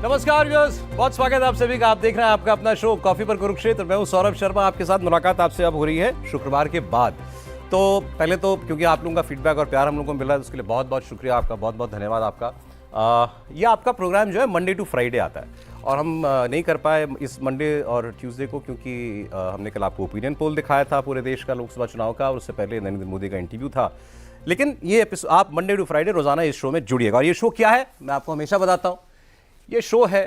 नमस्कार व्यूअर्स, बहुत स्वागत है आप सभी का। आप देख रहे हैं आपका अपना शो कॉफी पर कुरुक्षेत्र। मैं हूं सौरभ शर्मा। आपके साथ मुलाकात आपसे अब हो रही है शुक्रवार के बाद। तो पहले तो क्योंकि आप लोगों का फीडबैक और प्यार हम लोगों को मिल रहा है, उसके लिए बहुत बहुत शुक्रिया आपका, बहुत बहुत धन्यवाद आपका। ये आपका प्रोग्राम जो है मंडे टू फ्राइडे आता है और हम नहीं कर पाए इस मंडे और ट्यूसडे को क्योंकि हमने कल आपको ओपिनियन पोल दिखाया था पूरे देश का लोकसभा चुनाव का, और उससे पहले नरेंद्र मोदी का इंटरव्यू था। लेकिन ये एपिसोड आप मंडे टू फ्राइडे रोजाना इस शो में जुड़िएगा। और ये शो क्या है मैं आपको हमेशा बताता हूँ। ये शो है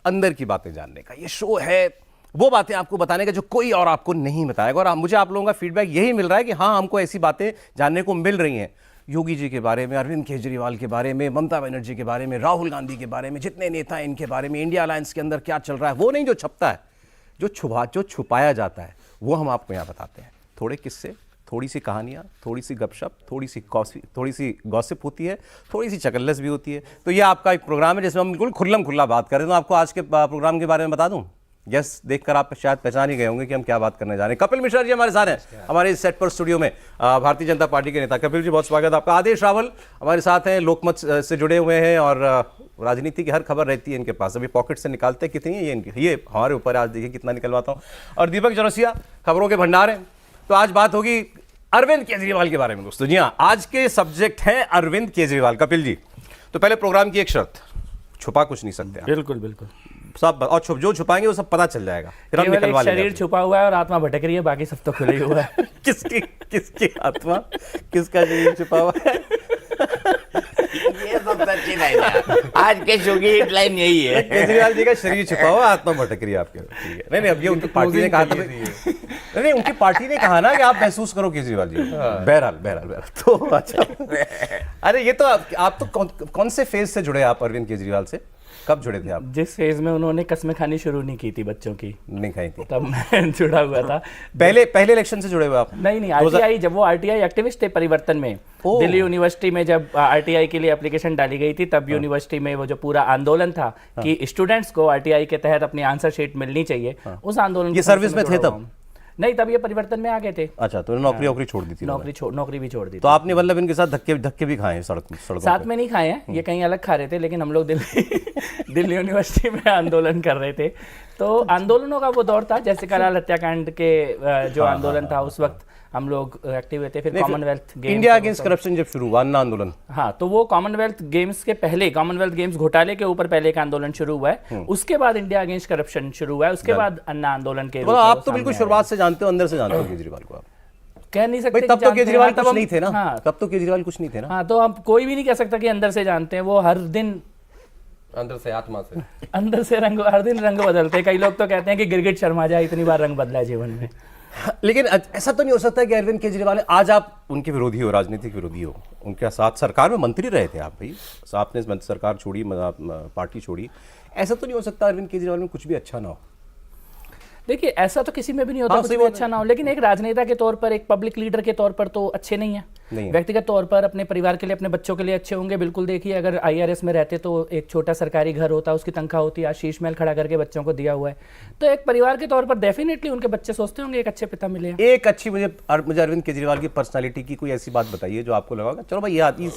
अंदर की बातें जानने का। ये शो है वो बातें आपको बताने का जो कोई और आपको नहीं बताएगा। और मुझे आप लोगों का फीडबैक यही मिल रहा है कि हाँ, हमको ऐसी बातें जानने को मिल रही हैं योगी जी के बारे में, अरविंद केजरीवाल के बारे में, ममता बनर्जी के बारे में, राहुल गांधी के बारे में, जितने नेता हैं इनके बारे में, इंडिया अलायंस के अंदर क्या चल रहा है। वो नहीं जो छपता है, जो छुपाया जाता है, वो हम आपको यहाँ बताते हैं। थोड़े किस्से, थोड़ी सी कहानियाँ, थोड़ी सी गपशप, थोड़ी सी गॉसिप होती है, थोड़ी सी चकल्लस भी होती है। तो ये आपका एक प्रोग्राम है जिसमें हम बिल्कुल खुल्लम खुल्ला बात करें। तो आपको आज के प्रोग्राम के बारे में बता दूं। यस, देखकर आप शायद पहचान ही गए होंगे कि हम क्या बात करने जा रहे हैं। कपिल मिश्रा जी हमारे साथ हैं, हमारे इस सेट पर स्टूडियो में। भारतीय जनता पार्टी के नेता कपिल जी, बहुत स्वागत है आपका। आदेश रावल हमारे साथ हैं, लोकमत से जुड़े हुए हैं और राजनीति की हर खबर रहती है इनके पास। अभी पॉकेट से निकालते कितनी है ये हमारे ऊपर। आज देखिए कितना निकलवाता हूँ। और दीपक जनोसिया खबरों के भंडार हैं। तो आज बात होगी अरविंद केजरीवाल के बारे में दोस्तों। जी हाँ, आज के सब्जेक्ट है अरविंद केजरीवाल। कपिल जी, तो पहले प्रोग्राम की एक शर्त, छुपा कुछ नहीं सकते आप। बिल्कुल बिल्कुल सब, और जो छुपाएंगे वो सब पता चल जाएगा। फिर हम निकलवा लेंगे। शरीर छुपा हुआ है और आत्मा भटक रही है, बाकी सब तो खुले हुआ है। किसकी आत्मा, किसका शरीर छुपा हुआ है? ये सब सच्ची लाइन है। आज के शो की हेडलाइन यही है, केजरीवाल जी का शरीर छुपा हुआ, आत्मा भटक रही है आपके। ठीक है, नहीं अब ये उनकी पार्टी ने कहा था। नहीं, उनकी पार्टी ने कहा ना कि आप महसूस करो केजरीवाल जी। बहरहाल तो अच्छा। अरे ये तो आप तो कौन से फेज से जुड़े आप अरविंद केजरीवाल से? कब जुड़े थे आप? जिस फेज में उन्होंने कस्में खानी शुरू नहीं की थी बच्चों की, नहीं खाई थी, तब मैं जुड़ा हुआ था। पहले इलेक्शन से जुड़े हुए आप? नहीं, आरटीआई, जब वो आरटीआई एक्टिविस्ट थे परिवर्तन में, दिल्ली यूनिवर्सिटी में जब आरटीआई के लिए एप्लीकेशन डाली गई थी, तब यूनिवर्सिटी में वो जो पूरा आंदोलन था कि स्टूडेंट्स को आरटीआई के तहत अपनी आंसर शीट मिलनी चाहिए, उस आंदोलन ये सर्विस में थे तब? नहीं, तब ये परिवर्तन में आ गए थे। अच्छा, तो नौकरी छोड़ दी थी? नौकरी भी छोड़ दी। तो आपने मतलब इनके साथ धक्के भी खाए हैं सड़कों साथ में नहीं खाए हैं, ये कहीं अलग खा रहे थे, लेकिन हम लोग दिल्ली यूनिवर्सिटी में आंदोलन कर रहे थे। तो आंदोलनों का वो दौर था, जैसे कलाल हत्याकांड के जो आंदोलन था उस वक्त हम लोग एक्टिव हुए थे। फिर Commonwealth games, India against corruption जब शुरू हुआ ना आंदोलन, हाँ, तो वो कॉमनवेल्थ गेम्स के पहले, कॉमनवेल्थ गेम्स घोटाले के ऊपर पहले एक आंदोलन शुरू हुआ है, उसके बाद इंडिया अगेंस्ट करप्शन शुरू हुआ है, उसके बाद अन्ना आंदोलन के। आप तो बिल्कुल शुरुआत से जानते हो, अंदर से जानते हो केजरीवाल को आप। कह नहीं सकते तब तो केजरीवाल कुछ नहीं थे ना। हाँ, तब तो केजरीवाल कुछ नहीं थे ना। हाँ, तो हम कोई भी नहीं कह सकता कि अंदर से जानते हैं। वो हर दिन अंदर से, आत्मा से, अंदर से हर दिन रंग बदलते। कई लोग तो कहते हैं कि गिरगिट शर्मा जाए, इतनी बार रंग बदला है जीवन में। लेकिन ऐसा तो नहीं हो सकता कि अरविंद केजरीवाल, आज आप उनके विरोधी हो, राजनीतिक विरोधी हो, उनके साथ सरकार में मंत्री रहे थे आप भाई, आपने सरकार छोड़ी, पार्टी छोड़ी, ऐसा तो नहीं हो सकता अरविंद केजरीवाल में कुछ भी अच्छा ना हो? देखिए, ऐसा तो किसी में भी नहीं होता, कुछ भी अच्छा ना हो, लेकिन एक राजनेता के तौर पर, एक पब्लिक लीडर के तौर पर तो अच्छे नहीं है। व्यक्तिगत तौर पर अपने परिवार के लिए, अपने बच्चों के लिए अच्छे होंगे, बिल्कुल। देखिए, अगर आईआरएस में रहते तो एक छोटा सरकारी घर होता, उसकी तनख्वाह होती, आज शीश महल खड़ा करके बच्चों को दिया हुआ है। तो एक परिवार के तौर पर डेफिनेटली उनके बच्चे सोचते होंगे एक अच्छे पिता मिले। एक अच्छी मुझे अरविंद केजरीवाल की पर्सनालिटी की कोई ऐसी बात बताइए जो आपको लगा चलो भाई ये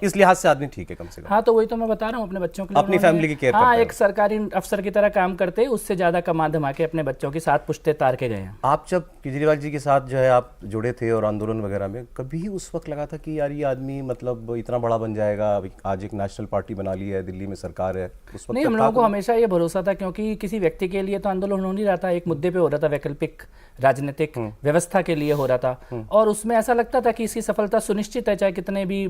इस लिहाज से आदमी ठीक है कम से कम। हाँ, तो वही तो मैं बता रहा हूँ, अपने बच्चों के लिए, अपनी फैमिली की केयर। हाँ, एक सरकारी अफसर की तरह काम करते, उससे ज्यादा कमा धमा के अपने बच्चों के साथ पुश्ते तार के गए हैं। आप जब केजरीवाल जी के साथ जो है आप जुड़े थे और आंदोलन वगैरह में, कभी उस वक्त लगा था कि यार ये आदमी मतलब इतना बड़ा बन जाएगा, आज एक नेशनल पार्टी बना ली है, दिल्ली में सरकार है? उस वक्त नहीं, हम लोगों को हमेशा ये भरोसा था, क्योंकि किसी व्यक्ति के लिए तो आंदोलन हो नहीं रहा था, एक मुद्दे पे हो रहा था, वैकल्पिक राजनीतिक व्यवस्था के लिए हो रहा था, और उसमें ऐसा लगता था कि इसकी सफलता सुनिश्चित है, चाहे कितने भी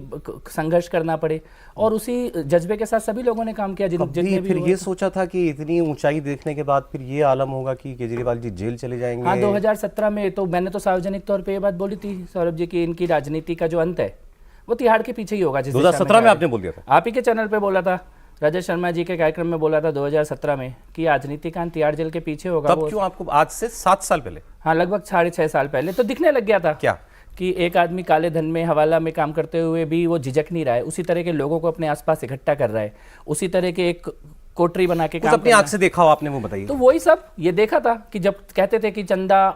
संघर्ष करना पड़े, और उसी जज्बे के साथ सभी लोगों ने काम किया। जितने फिर ये सोचा था कि इतनी ऊंचाई देखने के बाद फिर ये आलम होगा कि केजरीवाल जी जेल चले जाएंगे? हाँ, 2017 में तो मैंने तो सार्वजनिक तौर पे ये बात बोली थी सौरभ जी की, इनकी राजनीति का जो अंत है वो तिहाड़ के पीछे ही होगा। 2017 में आपने बोल दिया था? आप ही के चैनल पे बोला था, राजेश शर्मा जी के कार्यक्रम में बोला था 2017 में कि राजनीति का अंत तिहाड़ जेल के पीछे होगा। तब क्यों आपको, आज से 7 साल पहले? हाँ, लगभग 6.5 साल पहले तो दिखने लग गया था क्या कि एक आदमी काले धन में, हवाला में काम करते हुए भी वो झिझक नहीं रहा है, उसी तरह के लोगों को अपने आसपास इकट्ठा कर रहा है, उसी तरह के एक कोठरी बना के काम अपनी आंख से देखा हो आपने, वो बताइए। तो वही सब ये देखा था कि जब कहते थे कि चंदा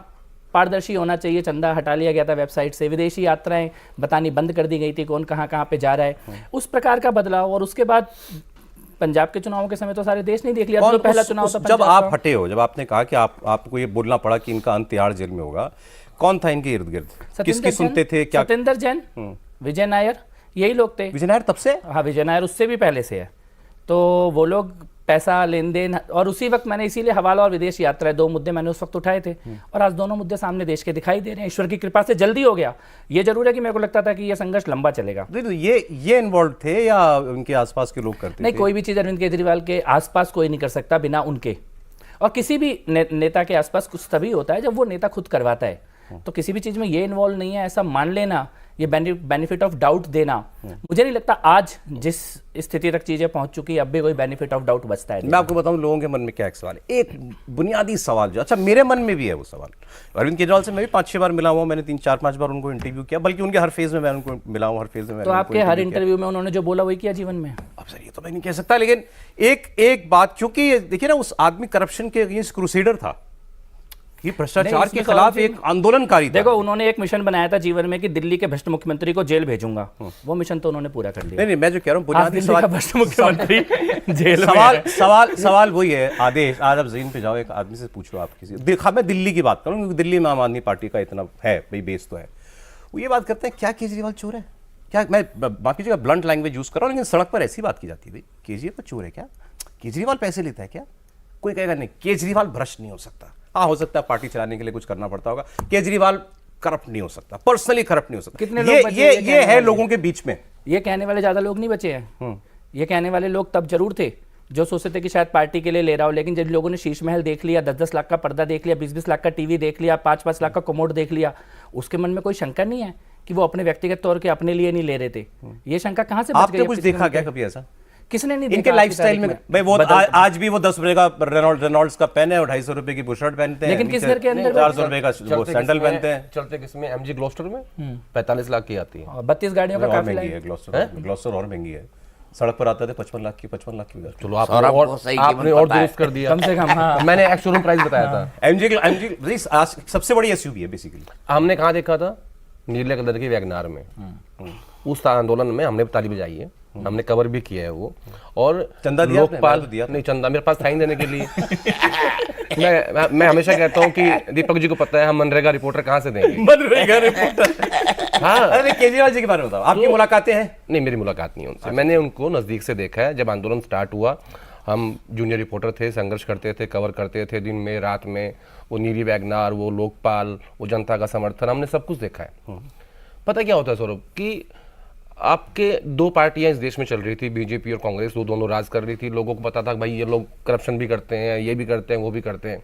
पारदर्शी होना चाहिए, चंदा हटा लिया गया था वेबसाइट से, विदेशी यात्राएं बतानी बंद कर दी गई थी, कौन कहाँ कहाँ पे जा रहा है, उस प्रकार का बदलाव। और उसके बाद पंजाब के चुनावों के समय तो सारे देश नहीं देख लिया, तो पहला चुनाव था जब पंजाब आप का। हटे हो, जब आपने कहा कि आपको ये बोलना पड़ा कि इनका अंत तिहाड़ जेल में होगा, कौन था इनके इर्द गिर्द, किसकी सुनते थे क्या? सत्येंद्र जैन, विजय नायर, यही लोग थे। विजय नायर तब से? हाँ, विजय नायर उससे भी पहले से है। तो वो लोग पैसा लेन देन, और उसी वक्त मैंने इसीलिए हवाला और विदेश यात्रा, 2 मुद्दे मैंने उस वक्त उठाए थे, और आज दोनों मुद्दे सामने देश के दिखाई दे रहे हैं। ईश्वर की कृपा से जल्दी हो गया। ये जरूर है कि मेरे को लगता था कि ये संघर्ष लंबा चलेगा। ये इन्वॉल्व थे या उनके आसपास के लोग करते नहीं, थे? कोई भी चीज़ अरविंद केजरीवाल के आसपास कोई नहीं कर सकता बिना उनके, और किसी भी नेता के आसपास कुछ तभी होता है जब वो नेता खुद करवाता है। तो किसी भी चीज़ में ये इन्वॉल्व नहीं है, ऐसा मान लेना, ये बेनिफिट ऑफ डाउट देना, मुझे नहीं लगता आज जिस स्थिति तक चीजें पहुंच चुकी है अब भी कोई बेनिफिट ऑफ डाउट बचता है। मैं आपको बताऊं लोगों के मन में क्या एक सवाल है, एक बुनियादी सवाल जो, अच्छा मेरे मन में भी है वो सवाल। अरविंद केजरीवाल से मैं भी 5-6 बार मिला हुआ, मैंने 3-4-5 बार उनको इंटरव्यू किया, बल्कि उनके हर फेज में मैं उनको मिला हूं, हर फेज में। तो आपके हर इंटरव्यू में उन्होंने जो बोला वही किया जीवन में? अब सर ये तो मैं नहीं कह सकता, लेकिन एक बात, क्योंकि देखिए ना, उस आदमी करप्शन के अगेंस्ट क्रूसेडर था, ये भ्रष्टाचार के खिलाफ एक आंदोलनकारी था। देखो, उन्होंने एक मिशन बनाया था जीवन में कि दिल्ली के भ्रष्ट मुख्यमंत्री को जेल भेजूंगा, वो मिशन तो उन्होंने पूरा कर लिया। नहीं, मैं जो कह रहा हूँ बुनियादी सवाल, भ्रष्ट मुख्यमंत्री जेल सवाल वही है। आदेश, आज आप ज़मीन पे जाओ, एक आदमी से पूछो, आप किसी देखा, मैं दिल्ली की बात करूँ क्योंकि दिल्ली में आम आदमी पार्टी का इतना है भाई, बेस तो है, वो ये बात करते हैं क्या केजरीवाल चोर है क्या? मैं माफ कीजिएगा ब्लंट लैंग्वेज यूज कर रहा हूँ, लेकिन सड़क पर ऐसी बात की जाती है, भाई केजरीवाल चोर है क्या? केजरीवाल पैसे लेता है क्या? कोई कहेगा नहीं केजरीवाल भ्रष्ट नहीं हो सकता। हाँ, हो सकता है पार्टी चलाने के लिए कुछ करना पड़ता होगा, केजरीवाल करप्ट नहीं हो सकता, पर्सनली करप्ट नहीं हो सकता। कितने लोग बचे ये है लोगों के बीच में, ये कहने वाले ज्यादा लोग नहीं बचे हैं। ये कहने वाले लोग तब जरूर थे जो सोचते थे कि शायद पार्टी के लिए ले रहा हो, लेकिन जब लोगों ने शीश महल देख लिया, 10-10 लाख का पर्दा देख लिया, 20-20 लाख का टीवी देख लिया, 5-5 लाख का कोमोड देख लिया, उसके मन में कोई शंका नहीं है कि वो अपने व्यक्तिगत तौर के अपने लिए नहीं ले रहे थे। ये शंका कहां से बच गई? आपने कुछ देखा क्या कभी ऐसा? किसने नहीं इनके लाइफस्टाइल में भाई, वो आज भी वो 10 रुपए का रेनॉल्ड्स का पेन है और 250 रुपए की बुशर्ट पहनते हैं, लेकिन किस घर के अंदर 400 रुपए का वो सैंडल पहनते हैं। चलते किसमें? MG ग्लोस्टर में 45 लाख की आती है, 32 गाड़ियों का काफिला महंगी है ग्लोस्टर और महंगी है। सड़क पर आता थे 55 लाख की चलो आपने और दुरुस्त कर दिया कम से कम। हाँ, मैंने एक्स शोरूम प्राइस बताया था। एमजी सबसे बड़ी एसयूवी है बेसिकली। हमने कहाँ देखा था? नीले कलर की वैगनार में, उस आंदोलन में हमने ताली बजाई है, हमने कवर भी किया है वो। और चंदा दिया लोकपाल दिया नहीं, चंदा मेरे पास था ही देने के लिए। मैं हमेशा कहता हूँ कि दीपक जी को पता है हम मनरेगा रिपोर्टर कहाँ से देंगे। मनरेगा रिपोर्टर। हाँ, अरे केजरीवाल जी के बारे में बताओ, आपकी मुलाकातें हैं? नहीं, मेरी मुलाकात नहीं है उनसे। मैंने उनको नजदीक से देखा है। जब आंदोलन स्टार्ट हुआ, हम जूनियर रिपोर्टर थे, संघर्ष करते थे, कवर करते थे दिन में रात में। वो नीली वैगनार, वो लोकपाल, वो जनता का समर्थन, हमने सब कुछ देखा है। पता क्या होता है सौरभ कि आपके 2 पार्टियां इस देश में चल रही थी, बीजेपी और कांग्रेस, वो दोनों राज कर रही थी। लोगों को पता था भाई ये लोग करप्शन भी करते हैं, ये भी करते हैं, वो भी करते हैं।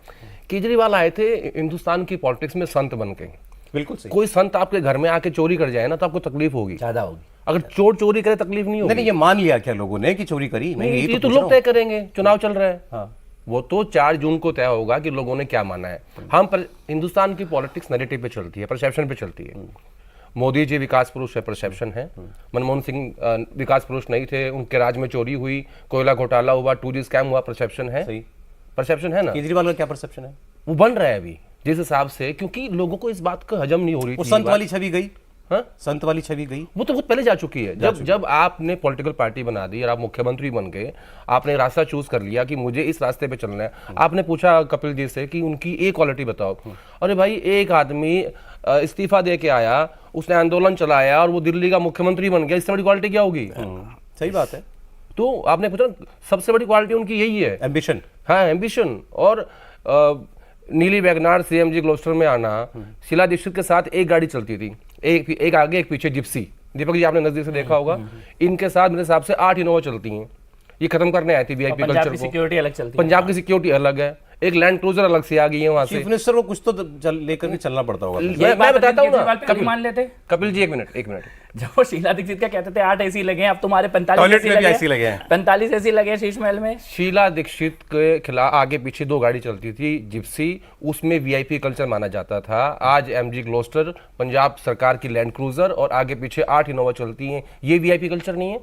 केजरीवाल आए थे हिंदुस्तान की पॉलिटिक्स में संत बन के। बिल्कुल सही। कोई संत आपके घर में आके चोरी कर जाए ना तो आपको तकलीफ होगी, ज्यादा होगी। अगर चोर चोरी करे तकलीफ नहीं होगी। नहीं, ये मान लिया क्या लोगों ने कि चोरी करी? ये तो लोग तय करेंगे, चुनाव चल रहा है। हाँ। वो तो 4 जून को तय होगा कि लोगों ने क्या माना है। हिंदुस्तान की पॉलिटिक्स नैरेटिव पे चलती है, परसेप्शन पे चलती है। मोदी जी विकास पुरुष है, परसेप्शन है। मनमोहन सिंह विकास पुरुष नहीं थे, उनके राज में चोरी हुई, कोयला घोटाला हुआ, 2G स्कैम हुआ, परसेप्शन है। सही, परसेप्शन है ना। केजरीवाल का क्या परसेप्शन है? वो बन रहा है अभी जिस हिसाब से, क्योंकि लोगों को इस बात का हजम नहीं हो रही थी। वो संत वाली छवि गई। हाँ, संत वाली छवि गई। वो तो बहुत पहले जा चुकी है। जब आपने पॉलिटिकल पार्टी बना दी और आप मुख्यमंत्री बन गए, आपने रास्ता चूज कर लिया कि मुझे इस रास्ते पे चलना है। आपने पूछा कपिल जी से कि उनकी एक क्वालिटी बताओ। अरे भाई, एक आदमी इस्तीफा दे के आया, उसने आंदोलन चलाया और वो दिल्ली का मुख्यमंत्री बन गया, इससे बड़ी क्वालिटी क्या होगी? सही बात है। तो आपने पूछा सबसे बड़ी क्वालिटी उनकी यही है, एम्बिशन। हाँ, एम्बिशन। और नीली वैगनार से MG ग्लोस्टर में आना, शीला दीक्षित के साथ एक गाड़ी चलती थी, एक आगे एक पीछे, जिप्सी। दीपक जी आपने नजदीक से देखा होगा। इनके साथ मेरे हिसाब से 8 इनोवा चलती हैं। ये खत्म करने आई थी VIP कल्चर को। सिक्योरिटी अलग चलती है। पंजाब की सिक्योरिटी अलग है, एक लैंड क्रूजर अलग से आ गई है वहां से। चीफ मिनिस्टर को कुछ तो लेकर के चलना पड़ता होगा। मैं बताता हूँ ना, कभी मान लेते कपिल जी एक मिनट। जब वो शीला दीक्षित का कहते थे 8 AC लगे हैं, अब तुम्हारे 45 टॉयलेट AC में भी लगे ऐसी लगे हैं। 45 AC लगे हैं शीश महल में। शीला दीक्षित के खिलाफ आगे पीछे 2 गाड़ी चलती थी, जिप्सी, उसमें VIP कल्चर माना जाता था। आज MG ग्लोस्टर, पंजाब सरकार की लैंड क्रूजर और आगे पीछे 8 इनोवा चलती हैं। ये VIP कल्चर नहीं है?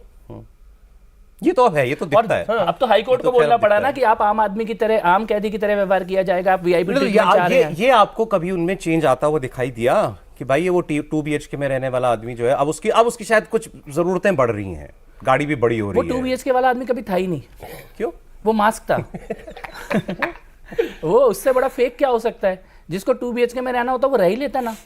ये तो अब है, ये तो दिखता है। अब तो हाई कोर्ट को बोलना पड़ा ना कि आप आम आदमी की तरह, आम कैदी की तरह व्यवहार किया जाएगा, आप VIP ट्रीटमेंट चाह रहे हैं। ये आपको कभी उनमें चेंज आता हुआ दिखाई दिया कि भाई ये वो 2 BHK में रहने वाला आदमी जो है, अब उसकी शायद कुछ जरूरतें बढ़ रही हैं, गाड़ी भी बड़ी हो वो रही 2 है। BHK वाला आदमी कभी था ही नहीं, क्यों? वो मास्क था। वो उससे बड़ा फेक क्या हो सकता है? जिसको 2 BHK में रहना होता वो रह ही लेता ना।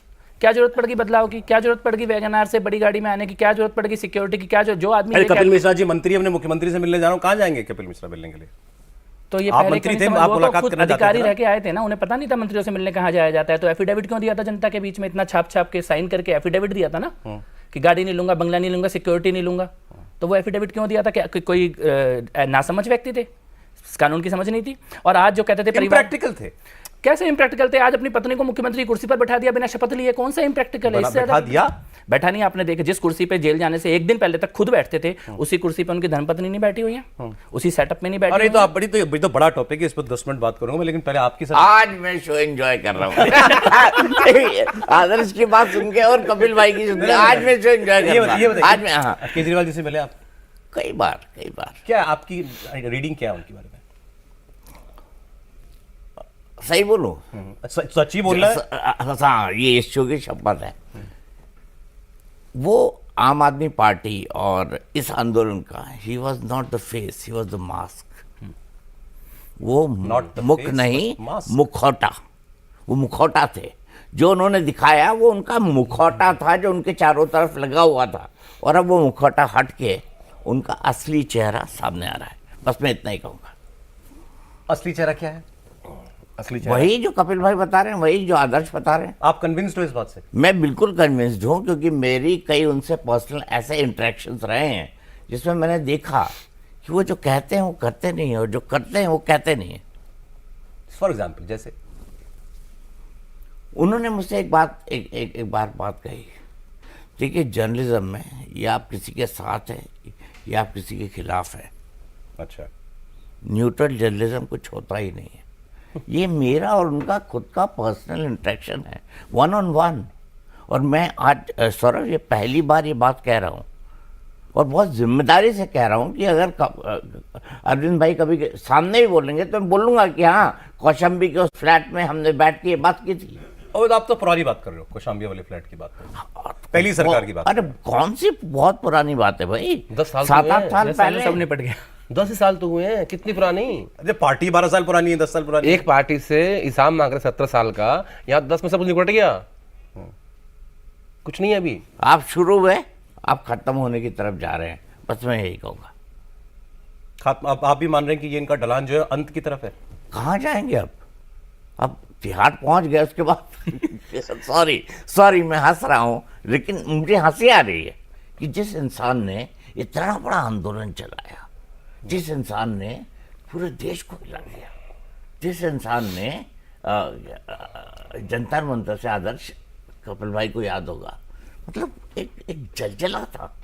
क्या जरूरत पड़ेगी बदलाव की? क्या जरूरत पड़ेगी वैगन आर से बड़ी गाड़ी में आने की? क्या जरूरत पड़ेगी सिक्योरिटी की? क्या जो आदमी अरे ये कपिल क्या- मिश्रा जी मंत्री, अपने मुख्यमंत्री से मिलने जा रहा हूँ, कहाँ जाएंगे कपिल मिश्रा मिलने के लिए? तो ये आप पहले मंत्री क्यों थे, नहीं आप समझ- वो तो मुलाकात खुद करने जाते अधिकारी थे ना? रह के आए थे ना, उन्हें पता नहीं था मंत्रियों से मिलने कहाँ जाया जाता है। तो एफिडेविट क्यों दिया था जनता के बीच में? इतना छाप छाप के साइन करके एफिडेविट दिया था ना कि गाड़ी नहीं लूंगा, बंगला नहीं लूंगा, सिक्योरिटी नहीं लूंगा। तो वो एफिडेविट क्यों दिया था? कि कोई नासमझ व्यक्ति थे, कानून की समझ नहीं थी। और आज जो कहते थे परिवार, इम्प्रैक्टिकल थे। कैसे इम्प्रैक्टिकल थे? आज अपनी पत्नी को मुख्यमंत्री की कुर्सी पर बैठा दिया बिना शपथ लिए, कौन सा इम्प्रैक्टिकल है? इससे बैठा ज्यादा- दिया? बैठा नहीं, आपने देखा जिस कुर्सी पे जेल जाने से एक दिन पहले तक खुद बैठते थे, उसी कुर्सी पे उनकी धर्मपत्नी नहीं बैठी हुई है, उसी सेटअप में नहीं बैठी अरे हुई तो है। आप बड़ी तो बड़ा टॉपिक है, इस पर 10 मिनट बात करूंगा मैं, लेकिन पहले आपकी सर आज मैं शो एंजॉय कर रहा हूँ। आदर्श की बात सुन के और कपिल भाई की सुन के आज मैं शो एंजॉय कर रहा ये हूँ। आज मैं, बताइए, हाँ, केजरीवाल जी से मिले आप? कई बार। क्या आपकी रीडिंग क्या है उनके बारे में? सही बोलूं? सच ही बोल रहा है? हाँ, ये इस शो की शपथ है। वो आम आदमी पार्टी और इस आंदोलन का, he was not the face, he was the mask. वो Not the मुख face, नहीं, but mask. मुखौटा। वो मुखौटा थे जो उन्होंने दिखाया, वो उनका मुखौटा था जो उनके चारों तरफ लगा हुआ था। और अब वो मुखौटा हट के उनका असली चेहरा सामने आ रहा है। बस मैं इतना ही कहूँगा। असली चेहरा क्या है? असली चेहरा वही जो कपिल भाई बता रहे हैं, वही जो आदर्श बता रहे हैं। आप कन्विंस्ड हो इस बात से? मैं बिल्कुल कन्विंस्ड हूँ, क्योंकि मेरी कई उनसे पर्सनल ऐसे इंटरेक्शंस रहे हैं जिसमें मैंने देखा कि वो जो कहते हैं वो करते नहीं है, और जो करते हैं वो कहते नहीं है। फॉर एग्जाम्पल जैसे उन्होंने मुझसे एक बार बात कही, देखिए जर्नलिज्म में या आप किसी के साथ हैं या आप किसी के खिलाफ हैं, अच्छा, न्यूट्रल जर्नलिज्म कुछ होता ही नहीं है। ये मेरा और उनका खुद का पर्सनल इंटरेक्शन है, 1-on-1। और मैं आज सौरभ ये पहली बार ये बात कह रहा हूँ, और बहुत जिम्मेदारी से कह रहा हूँ कि अगर अरविंद भाई कभी सामने भी बोलेंगे तो मैं बोलूँगा कि हाँ, कौशाम्बी के उस फ्लैट में हमने बैठ के ये बात की थी। और आप तो पुरानी बात कर रहे हो, कौशाम्बी वाले फ्लैट की बात कर रहे हो, पहली सरकार की बात। अरे कौन सी बहुत पुरानी बात है भाई, 10 साल 7-8 साल पहले सब पहले। निपट गया। 10 साल तो हुए हैं, कितनी पुरानी? अरे पार्टी 12 साल पुरानी है, 10 साल पुरानी एक पार्टी से इसाम मांग रहे 17 साल का, यहाँ 10 में सब कुछ निपट गया, कुछ नहीं है अभी। आप शुरू हुए, आप खत्म होने की तरफ जा रहे हैं, बस मैं यही कहूँगा। आप भी मान रहे हैं कि ये इनका ढलान जो है अंत की तरफ है? कहाँ जाएंगे अब तिहाड़ पहुंच गए उसके बाद। सॉरी मैं हंस रहा हूँ, लेकिन मुझे हंसी आ रही है कि जिस इंसान ने इतना बड़ा आंदोलन चलाया, जिस इंसान ने पूरे देश को हिला दिया, जिस इंसान ने जंतर मंतर से, आदर्श कपिल भाई को याद होगा, मतलब एक जलजला था।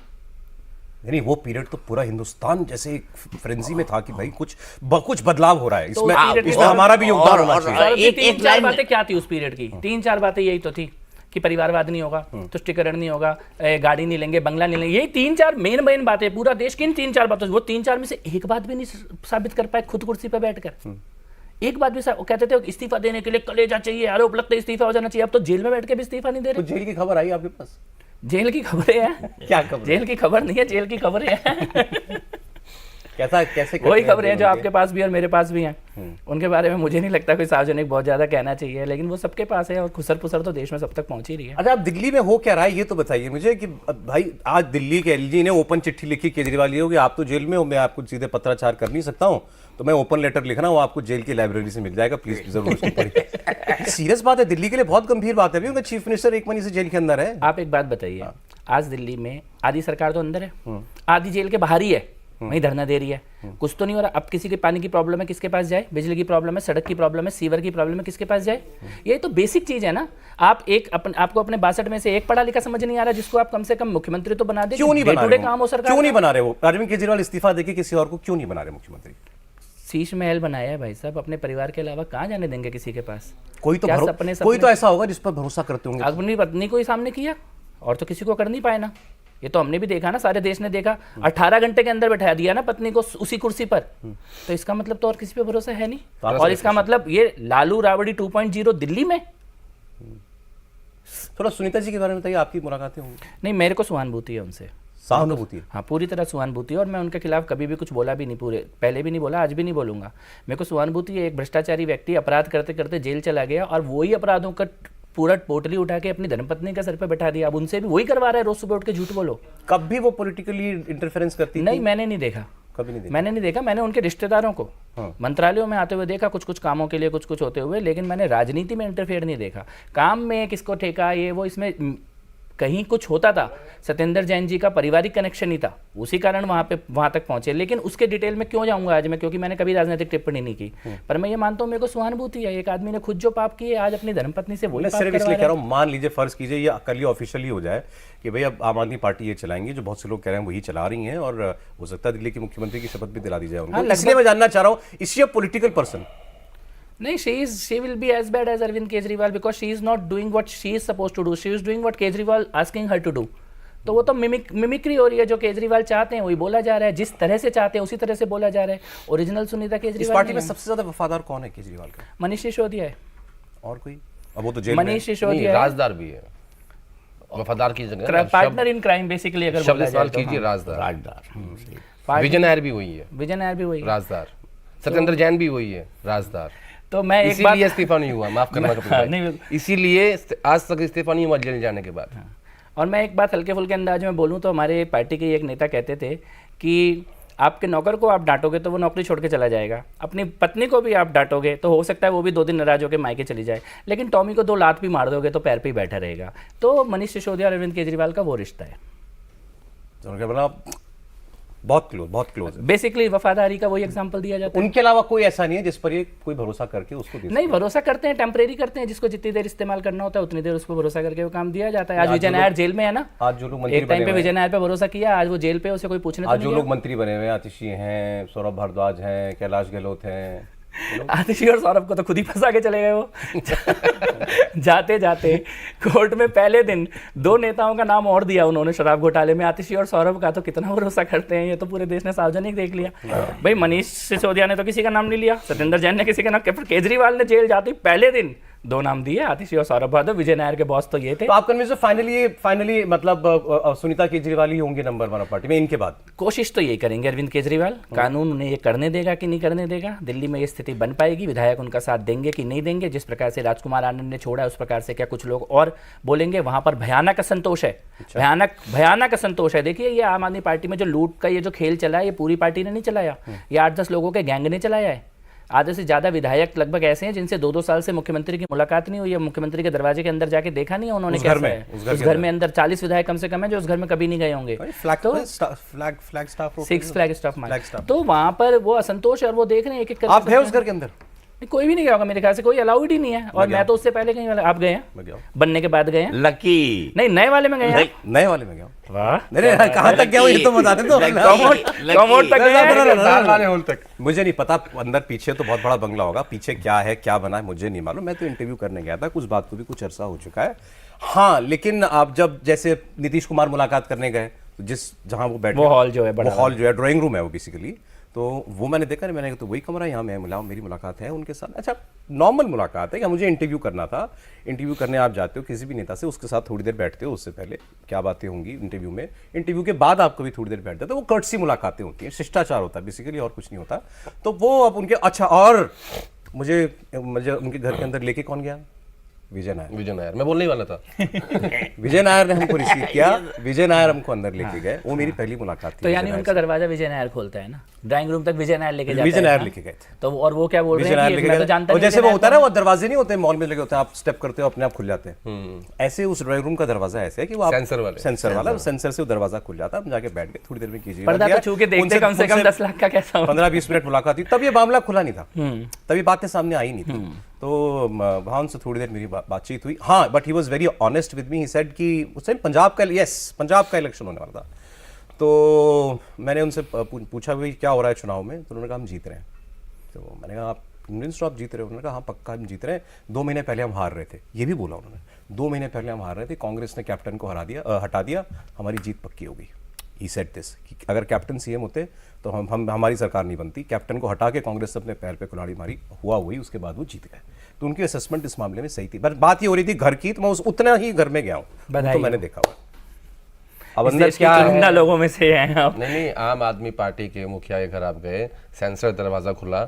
यानी वो पीरियड तो पूरा हिंदुस्तान जैसे एक फ्रेंजी में था कि भाई कुछ बदलाव हो रहा है, इसमें period इसमें हमारा भी योगदान होना चाहिए। सौरभ जी, एक 3-4 लाइन- बातें क्या थी उस पीरियड की? 3-4 बातें यही तो थी कि परिवारवाद नहीं होगा, तुष्टिकरण नहीं होगा, गाड़ी नहीं लेंगे, बंगला नहीं लेंगे, यही 3-4 मेन बातें। पूरा देश किन 3-4 बातों, वो 3-4 में से एक बात भी नहीं साबित कर पाए खुद कुर्सी पर बैठकर। एक बात भी कहते थे इस्तीफा देने के लिए कलेजा चाहिए, आरोप लगता है इस्तीफा हो जाना चाहिए। अब तो जेल में बैठ के भी इस्तीफा नहीं दे तो रहे। जेल की खबर आई आपके पास? जेल की खबरें हैं। क्या खबर? जेल की खबर नहीं है, जेल की खबरें हैं। कैसे वही खबरें हैं जो आपके पास भी और मेरे पास भी हैं। उनके बारे में मुझे नहीं लगता कोई सार्वजनिक बहुत ज्यादा कहना चाहिए, लेकिन वो सबके पास है और खुसर पुसर तो देश में सब तक पहुंच ही रही है। अच्छा, आप दिल्ली में हो क्या रहा है ये तो बताइए मुझे कि भाई आज दिल्ली के एलजी ने ओपन चिट्ठी लिखी केजरीवाल जी को कि आप तो जेल में हो, मैं आपको सीधे पत्राचार कर नहीं सकता हूं, तो मैं ओपन लेटर लिखना वो आपको जेल की लाइब्रेरी से मिल जाएगा, प्लीज जरूर उसको पढ़िए। सीरियस बात है, दिल्ली के लिए बहुत गंभीर बात है। अभी उनका चीफ मिनिस्टर एक महीने से जेल के अंदर है। आप एक बात बताइए, आज दिल्ली में आधी सरकार तो अंदर है, आधी जेल के बाहर ही है, वहीं धरना दे रही है, कुछ तो नहीं हो रहा। अब किसी के पानी की प्रॉब्लम है, किसके पास जाए? बिजली की प्रॉब्लम है, सड़क की प्रॉब्लम है, सीवर की प्रॉब्लम है, किसके पास जाए? ये तो बेसिक चीज है ना। आप आपको अपने 62 में से एक पढ़ा लिखा समझ नहीं आ रहा जिसको आप कम से कम मुख्यमंत्री तो बना दे। क्यों नहीं बना रहे? काम हो सरकार, क्यों नहीं बना रहे वो? अरविंद केजरीवाल इस्तीफा देके किसी और को क्यों नहीं बना रहे मुख्यमंत्री? शीश महल बनाया है भाई साहब, अपने परिवार के अलावा कहाँ जाने देंगे किसी के पास? कोई तो क्या कोई तो ऐसा होगा जिस पर भरोसा करते होंगे। अपनी पत्नी को ही सामने किया और तो किसी को कर नहीं पाए ना। ये तो हमने भी देखा ना, सारे देश ने देखा। 18 घंटे के अंदर बैठा दिया ना पत्नी को उसी कुर्सी पर, तो इसका मतलब तो और किसी पे भरोसा है नहीं। और इसका मतलब ये लालू राबड़ी 2.0 दिल्ली में। थोड़ा सुनीता जी के बारे में बताइए, आपकी मुलाकातें होंगी? नहीं, मेरे को सहानुभूति है उनसे। सहानुभूति। हाँ, पूरी तरह सहानुभूति। और मैं उनके खिलाफ कभी भी कुछ बोला भी नहीं, पहले भी नहीं बोला, आज भी नहीं बोलूंगा। मेरे को सहानुभूति है, एक भ्रष्टाचारी व्यक्ति अपराध करते करते जेल चला गया और वही अपराधों का पूरा पोटली उठा के अपनी धर्मपत्नी के सर पे बैठा दिया। अब उनसे भी वही करवा रहा है, रोज सुबह उठ के झूठ बोलो। कब भी वो पॉलिटिकली इंटरफेरेंस करती नहीं, मैंने नहीं देखा, कभी नहीं देखा। मैंने नहीं देखा। मैंने उनके रिश्तेदारों को मंत्रालयों में आते हुए देखा, कुछ कुछ कामों के लिए कुछ कुछ होते हुए, लेकिन मैंने राजनीति में इंटरफेयर नहीं देखा। काम में किसको ठेका ये वो, इसमें कहीं कुछ होता था। सत्येंद्र जैन जी का पारिवारिक कनेक्शन ही था, उसी कारण वहां तक पहुंचे। लेकिन उसके डिटेल में क्यों जाऊंगा आज मैं, क्योंकि मैंने कभी राजनीतिक टिप्पणी नहीं की। पर मैं ये मानता हूं, मेरे को सहानुभूति है। एक आदमी ने खुद जो पाप किए, आज अपनी धर्मपत्नी से वही मैं पाप सिर्फ करवा इसलिए कह रहा रहा हूँ, मान लीजिए फर्ज कीजिए ये कल ही ऑफिशियली हो जाए कि भाई अब आम आदमी पार्टी ये चलाएंगे, जो बहुत से लोग कह रहे हैं वही चला रही हैं, और हो सकता है दिल्ली के मुख्यमंत्री की शपथ भी दिला दी जाए उनको। इसलिए मैं जानना चाह रहा हूँ, is she a political person? नहीं, she will be as bad as Arvind Kejriwal because she is not doing what she is supposed to do. She is doing what Kejriwal asking her to do. तो वो तो mimicry हो रही है। जो केजरीवाल चाहते हैं वही बोला जा रहा है, जिस तरह से चाहते हैं उसी तरह से बोला जा रहा है। ओरिजिनल सुनीता केजरीवाल। इस पार्टी में सबसे ज्यादा वफादार कौन है केजरीवाल का? मनीष सिसोदिया है। और कोई? अब वो तो जेल में है। मनीष सिसोदिया राजदार भी है, वफादार की जगह पार्टनर इन क्राइम बेसिकली अगर शब्द बोला इस्तेमाल जाए तो। कीजिए, राजदार। राजदार। विजय नायर भी वही है, विजय नायर भी वही है। राजदार। सत्येंद्र जैन भी वही है, राजदार। तो मैं एक बात, इसीलिए इस्तीफा नहीं हुआ, माफ करना कपिल भाई। नहीं, इसीलिए आज तक इस्तीफा नहीं हुआ जेल जाने के बाद। और मैं एक बात हल्के फुल्के अंदाज में बोलूं तो हमारे पार्टी के एक नेता कहते थे कि आपके नौकर को आप डांटोगे तो वो नौकरी छोड़ के चला जाएगा, अपनी पत्नी को भी आप डांटोगे तो हो सकता है वो भी 2 दिन नाराज होकर मायके चली जाए, लेकिन टॉमी को 2 लात भी मार दोगे तो पैर पे ही बैठा रहेगा। तो मनीष सिसोदिया और अरविंद केजरीवाल का वो रिश्ता है। तो उनके बोला बहुत क्लोज है। बेसिकली वफादारी का वही एग्जांपल दिया जाता है। उनके अलावा कोई ऐसा नहीं है जिस पर ये कोई भरोसा करके उसको दे नहीं, भरोसा करते हैं, टेम्परेरी करते हैं, जिसको जितनी देर इस्तेमाल करना होता है उतनी देर उसको भरोसा करके वो काम दिया जाता है। आज विजय नायर जेल में है ना, आज जो लोग मंत्री एक टाइम पे विजय नायर पे भरोसा किया, आज वो जेल पे, उसे कोई पूछने आज जो लोग मंत्री बने हुए हैं, आतिशी हैं, सौरभ भारद्वाज हैं, कैलाश गहलोत हैं। आतिशी और सौरभ को तो खुद ही फंसा के चले गए वो। जाते जाते कोर्ट में पहले दिन 2 नेताओं का नाम और दिया उन्होंने शराब घोटाले में। आतिशी और सौरभ का तो कितना भरोसा करते हैं, ये तो पूरे देश ने सार्वजनिक देख लिया। भाई मनीष सिसोदिया ने तो किसी का नाम नहीं लिया, सत्येंद्र जैन ने किसी का नाम, केजरीवाल ने जेल जाते पहले दिन 2 नाम दिए, आतिशी और सौरभ भारद्वाज। विजय नायर के बॉस तो ये थे। तो आप कन्विंस हो फाइनली मतलब सुनीता केजरीवाल ही होंगे नंबर 1 पार्टी में इनके बाद? कोशिश तो यही करेंगे अरविंद केजरीवाल। कानून उन्हें ये करने देगा कि नहीं करने देगा, दिल्ली में ये स्थिति बन पाएगी, विधायक उनका साथ देंगे कि नहीं देंगे। जिस प्रकार से राजकुमार आनंद ने छोड़ा उस प्रकार से क्या कुछ लोग और बोलेंगे? वहां पर भयानक असंतोष है, भयानक असंतोष है। देखिए ये आम आदमी पार्टी में जो लूट का ये जो खेल चला है, ये पूरी पार्टी ने नहीं चलाया, ये 8-10 लोगों के गैंग ने चलाया है। आधे से ज्यादा विधायक लगभग ऐसे हैं जिनसे 2-2 साल से मुख्यमंत्री की मुलाकात नहीं हुई है, मुख्यमंत्री के दरवाजे के अंदर जाके देखा नहीं है उन्होंने। कैसा है उस घर में अंदर 40 विधायक कम से कम है जो उस घर में कभी नहीं गए होंगे। सिक्स फ्लैग स्टाफ, तो वहां पर वो असंतोष है और वो देख रहे हैं एक एक आप गए उस घर के अंदर? कोई भी नहीं गया होगा मेरे ख्याल से, कोई अलाउड ही नहीं है। और मैं तो उससे पहले कहीं वाले, आप गए हैं बनने के बाद गए हैं? लकी नहीं, नए वाले में गए हैं। नए वाले में गया? वाह, नहीं कहां तक गया ये तो बता दे। तो कमोड तक गए? मुझे नहीं पता अंदर पीछे तो बहुत बड़ा बंगला होगा, पीछे क्या है क्या बना है मुझे नहीं मालूम। मैं तो इंटरव्यू करने गया था, कुछ बात को भी कुछ अरसा हो चुका है। हाँ, लेकिन आप जब जैसे नीतीश कुमार मुलाकात करने गए, जहां वो बैठे, वो हॉल जो है, वो हॉल जो है ड्राइंग रूम है वो बेसिकली, तो वो मैंने देखा नहीं, मैंने तो वही कमरा, यहाँ मैं मिला, मेरी मुलाकात है उनके साथ। अच्छा, नॉर्मल मुलाकात है कि मुझे इंटरव्यू करना था। इंटरव्यू करने आप जाते हो किसी भी नेता से, उसके साथ थोड़ी देर बैठते हो, उससे पहले क्या बातें होंगी इंटरव्यू में, इंटरव्यू के बाद आप कभी थोड़ी देर बैठते हो, तो वो कर्टसी मुलाकातें होती हैं, शिष्टाचार होता है बेसिकली, और कुछ नहीं होता। तो वो अब उनके, अच्छा, और मुझे उनके घर के अंदर लेके कौन गया? विजय नायर। मैं बोलने ही वाला था। विजय नायर ने हमको रिसीव किया, विजय नायर हमको अंदर लेके गए, वो मेरी पहली मुलाकात थी। तो यानी उनका दरवाजा विजय नायर खोलता है ना, ड्राइंग रूम तक विजय नायर लेके जाता है। विजय नायर लेके गए थे। तो और वो क्या बोल रहे हैं कि मैं तो जानता नहीं, जैसे वो होता है ना, वो दरवाजे नहीं होते मॉल में लगे होते हैं, आप स्टेप करते हो अपने आप खुल जाते हैं, ऐसे उस ड्राइंग रूम का दरवाजा ऐसे है कि वो सेंसर वाला, सेंसर से वो दरवाजा खुल जाता है। हम जाके बैठ गए, थोड़ी देर में कीजिए, पर्दा तो छू के देखते कम से कम 10 लाख का कैसा हो, 15-20 मिनट मुलाकात हुई, तब ये मामला खुला नहीं था, तभी बातें सामने आई नहीं थी। तो वहाँ उनसे थोड़ी देर मेरी बातचीत हुई। हाँ, but he was very honest with me. He said कि उस टाइम पंजाब का इलेक्शन होने वाला था, तो मैंने उनसे पूछा भाई क्या हो रहा है चुनाव में, तो उन्होंने कहा हम जीत रहे हैं। तो मैंने कहा आप कन्विंस्ड हो आप जीत रहे हो? उन्होंने कहा हाँ पक्का हम जीत रहे हैं, 2 महीने पहले हम हार रहे थे, ये भी बोला उन्होंने, 2 महीने पहले हम हार रहे थे, कांग्रेस ने कैप्टन को हटा दिया, हमारी जीत पक्की हो गई। ही सेड दिस कि अगर कैप्टन सीएम होते तो हम हमारी सरकार नहीं बनती, कैप्टन को हटा के कांग्रेस ने अपने पैर पे कुल्हाड़ी मारी, हुआ वही, उसके बाद वो जीत गए। तो उनकी असेसमेंट इस मामले में सही थी, पर बात ये हो रही थी घर की, तो मैं उतना ही घर में गया हूँ, तो मैंने देखा हुआ। अब इस अंदर देश के क्या है? चुनिंदा लोगों में से हैं आप। नहीं, आम आदमी पार्टी के मुखिया के घर आप गए, सेंसर दरवाजा खुला,